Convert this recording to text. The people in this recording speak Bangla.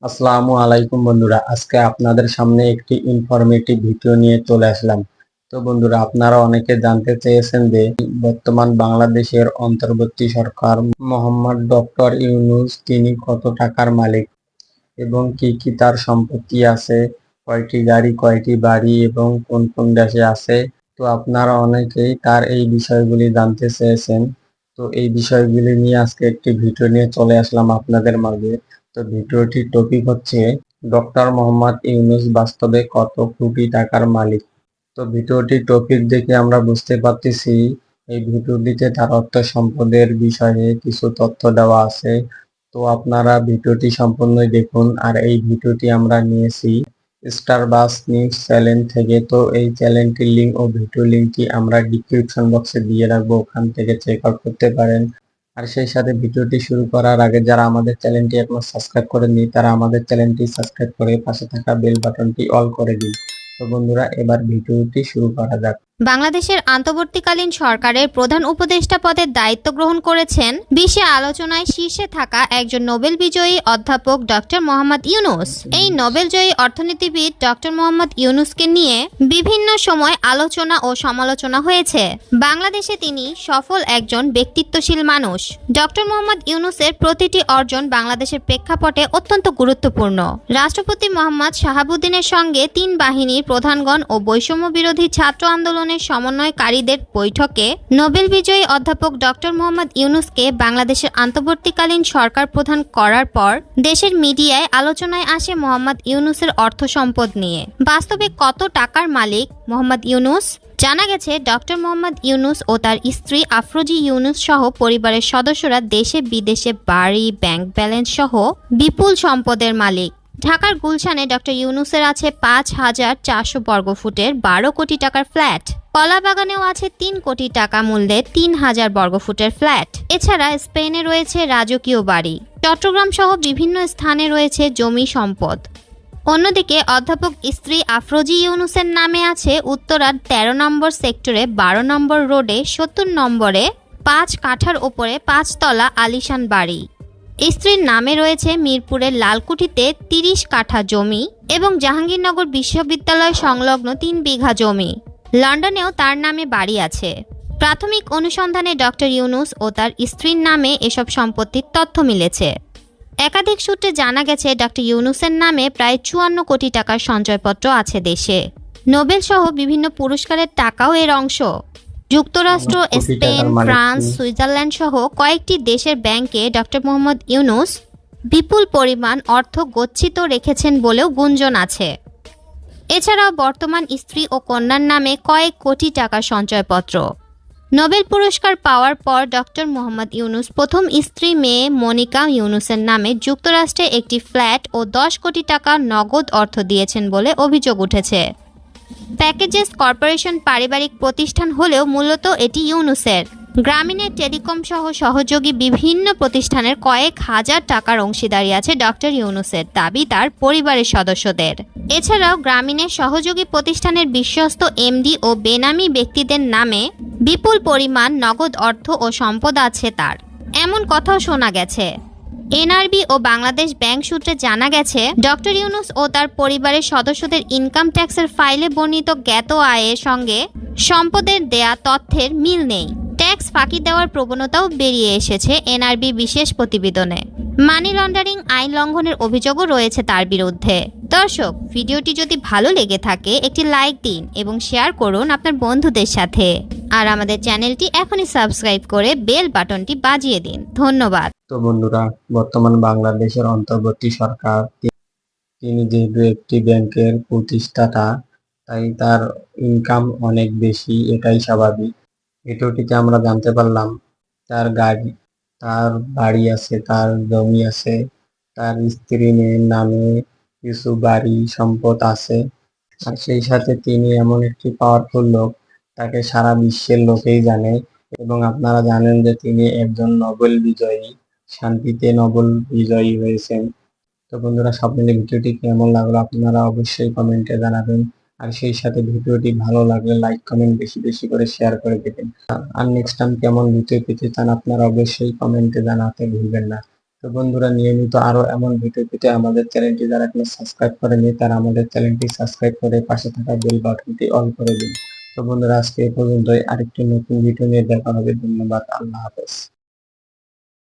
আসসালামু আলাইকুম বন্ধুরা, আজকে আপনাদের সামনে একটি ইনফরমেটিভ ভিডিও নিয়ে চলে আসলাম। তো বন্ধুরা, আপনারা অনেকে জানতে চেয়েছেন যে বর্তমান বাংলাদেশের অন্তর্বর্তী সরকার মোহাম্মদ ডক্টর ইউনূস তিনি কত টাকার মালিক এবং কি কি তার সম্পত্তি আছে, কয়টি গাড়ি, কয়টি বাড়ি এবং কোন কোন দেশে আছে। তো আপনারা অনেকেই তার এই বিষয়গুলি জানতে চেয়েছেন। তো এই বিষয়গুলি নিয়ে আজকে একটি ভিডিও নিয়ে চলে আসলাম আপনাদের মাঝে। তো ভিডিওটির টপিক হচ্ছে ডক্টর মোহাম্মদ ইউনূস বাস্তবে কত কোটি টাকার মালিক। তো ভিডিওটির টপিক দেখে আমরা বুঝতে পারতেছি এই ভিডিওটিতে তার অর্থ সম্পদের বিষয়ে কিছু তথ্য দেওয়া আছে। তো আপনারা ভিডিওটি সম্পূর্ণই দেখুন। আর এই ভিডিওটি আমরা নিয়েছি স্টারবাস নিউজ চ্যানেল থেকে। তো এই চ্যানেলটির লিঙ্ক ও ভিডিও লিঙ্কটি আমরা ডিসক্রিপশন বক্সে দিয়ে রাখবো, ওখান থেকে চেক আউট করতে পারেন। আর সেই সাথে ভিডিওটি শুরু করার আগে যারা আমাদের চ্যানেলটি এখনো সাবস্ক্রাইব করেননি তারা আমাদের চ্যানেলটি সাবস্ক্রাইব করে পাশে থাকা বেল বাটনটি অল করে দিন। তো বন্ধুরা, এবার ভিডিওটি শুরু করা যাক। বাংলাদেশের অন্তর্বর্তীকালীন সরকারের প্রধান উপদেষ্টা পদের দায়িত্ব গ্রহণ করেছেন বিশ্বে আলোচনায় শীর্ষে থাকা একজন নোবেল বিজয়ী অধ্যাপক ডক্টর মোহাম্মদ ইউনূস। এই নোবেলজয়ী অর্থনীতিবিদ ডক্টর মোহাম্মদ ইউনূসকে নিয়ে বিভিন্ন সময় আলোচনা ও সমালোচনা হয়েছে। বাংলাদেশে তিনি সফল একজন ব্যক্তিত্বশীল মানুষ। ডক্টর মোহাম্মদ ইউনূসের প্রতিটি অর্জন বাংলাদেশের প্রেক্ষাপটে অত্যন্ত গুরুত্বপূর্ণ। রাষ্ট্রপতি মোহাম্মদ শাহাবুদ্দিনের সঙ্গে তিন বাহিনীর প্রধানগণ ও বৈষম্য বিরোধী ছাত্র আন্দোলনের সমন্বয়কারীদের বৈঠকে নোবেল বিজয়ী অধ্যাপক ডক্টর মোহাম্মদ ইউনূসকে বাংলাদেশের অন্তর্বর্তীকালীন সরকার প্রধান করার পর দেশের মিডিয়ায় আলোচনায় আসে মোহাম্মদ ইউনূসের অর্থ সম্পদ নিয়ে। বাস্তবে কত টাকার মালিক মোহাম্মদ ইউনূস? জানা গেছে ডক্টর মোহাম্মদ ইউনূস ও তার স্ত্রী আফরোজা ইউনূস সহ পরিবারের সদস্যরা দেশে বিদেশে বাড়ি, ব্যাংক ব্যালেন্স সহ বিপুল সম্পদের মালিক। ঢাকার গুলশানে ডক্টর ইউনূসের আছে ৫,৪০০ বর্গফুটের ১২ কোটি টাকার ফ্ল্যাট। কলাবাগানেও আছে ৩ কোটি টাকা মূল্যের ৩,০০০ বর্গফুটের ফ্ল্যাট। এছাড়া স্পেনে রয়েছে রাজকীয় বাড়ি। চট্টগ্রাম সহ বিভিন্ন স্থানে রয়েছে জমি সম্পদ। অন্যদিকে অধ্যাপক স্ত্রী আফরোজা ইউনূসের নামে আছে উত্তরার ১৩ নম্বর সেক্টরে ১২ নম্বর রোডে ৭০ নম্বরে ৫ কাঠার ওপরে ৫ তলা আলিশান বাড়ি। স্ত্রীর নামে রয়েছে মিরপুরের লালকুঠিতে ৩০ কাঠা জমি এবং জাহাঙ্গীরনগর বিশ্ববিদ্যালয় সংলগ্ন ৩ বিঘা জমি। লন্ডনেও তার নামে বাড়ি আছে। প্রাথমিক অনুসন্ধানে ডক্টর ইউনূস ও তার স্ত্রীর নামে এসব সম্পত্তির তথ্য মিলেছে। একাধিক সূত্রে জানা গেছে ডক্টর ইউনূসের নামে প্রায় ৫৪ কোটি টাকার সঞ্চয়পত্র আছে দেশে। নোবেল সহ বিভিন্ন পুরস্কারের টাকাও এর অংশ। যুক্তরাষ্ট্র, স্পেন, ফ্রান্স, সুইজারল্যান্ড সহ কয়েকটি দেশের ব্যাংকে ডক্টর মোহাম্মদ ইউনূস বিপুল পরিমাণ অর্থ গচ্ছিত রেখেছেন বলেও গুঞ্জন আছে। এছাড়াও বর্তমান স্ত্রী ও কন্যার নামে কয়েক কোটি টাকার সঞ্চয়পত্র। নোবেল পুরস্কার পাওয়ার পর ডক্টর মোহাম্মদ ইউনূস প্রথম স্ত্রী মেয়ে মনিকা ইউনূসের নামে যুক্তরাষ্ট্রে একটি ফ্ল্যাট ও ১০ কোটি টাকা নগদ অর্থ দিয়েছেন বলে অভিযোগ উঠেছে। প্যাকেজেস কর্পোরেশন পারিবারিক প্রতিষ্ঠান হলেও মূলত এটি ইউনূসের। গ্রামীণের টেলিকম সহ সহযোগী বিভিন্ন প্রতিষ্ঠানের কয়েক হাজার টাকার অংশীদারি আছে ডক্টর ইউনূসের, দাবি তার পরিবারের সদস্যদের। এছাড়াও গ্রামীণের সহযোগী প্রতিষ্ঠানের বিশ্বস্ত এমডি ও বেনামি ব্যক্তিদের নামে বিপুল পরিমাণ নগদ অর্থ ও সম্পদ আছে তার, এমন কথাও শোনা গেছে। এনআরবি ও বাংলাদেশ ব্যাংক সূত্রে জানা গেছে ডক্টর ইউনূস ও তার পরিবারের সদস্যদের ইনকাম ট্যাক্সের ফাইলে বর্ণিত জ্ঞাত আয়ের সঙ্গে সম্পদের দেয়া তথ্যের মিল নেই। ট্যাক্স ফাঁকি দেওয়ার প্রবণতাও বেরিয়ে এসেছে এনআরবি বিশেষ প্রতিবেদনে। মানি লন্ডারিং আইন লঙ্ঘনের অভিযোগও রয়েছে তার বিরুদ্ধে। দর্শক, ভিডিওটি যদি ভালো লেগে থাকে একটি লাইক দিন এবং শেয়ার করুন আপনার বন্ধুদের সাথে। আর আমাদের চ্যানেলটি এখনই সাবস্ক্রাইব করে বেল বাটনটি বাজিয়ে দিন। ধন্যবাদ। তো বন্ধুরা, বর্তমান বাংলাদেশের অন্তর্বর্তী সরকার তিনি যেহেতু একটি ব্যাংকের প্রতিষ্ঠাতা, তাই তার ইনকাম অনেক বেশি, এটাই স্বাভাবিক। ভিডিওটিতে আমরা জানতে পারলাম তার গাড়ি, তার বাড়ি আছে, তার জমি আছে, তার স্ত্রী মেয়ের নামে কিছু বাড়ি সম্পদ আছে। আর সেই সাথে তিনি এমন একটি পাওয়ারফুল লোক, তাকে সারা বিশ্বের লোকেই জানে। এবং আপনারা জানেন যে তিনি একজন নোবেল বিজয়ী, শান্তিতে নোবেল বিজয়ী হয়েছেন। তো বন্ধুরা, সব মিলে ভিডিওটি কেমন লাগলো আপনারা অবশ্যই কমেন্টে জানাবেন। আর সেই সাথে ভিডিওটি ভালো লাগলে লাইক কমেন্ট বেশি বেশি করে শেয়ার করে দেবেন। আর নেক্সট টাইম কেমন ভিডিও পেতে চান আপনারা অবশ্যই কমেন্টে জানাতে ভুলবেন না। তো বন্ধুরা, নিয়মিত আরো এমন ভিডিও পেতে আমাদের চ্যানেলটি যারা এখনো সাবস্ক্রাইব করেনি তারা আমাদের চ্যানেলটি সাবস্ক্রাইব করে পাশে থাকা বেল বাটনটি অন করে দিন। তো বন্ধুরা, আজকে এই পর্যন্তই। আরেকটি নতুন ভিডিও নিয়ে দেখা হবে। ধন্যবাদ। আল্লাহ হাফেজ।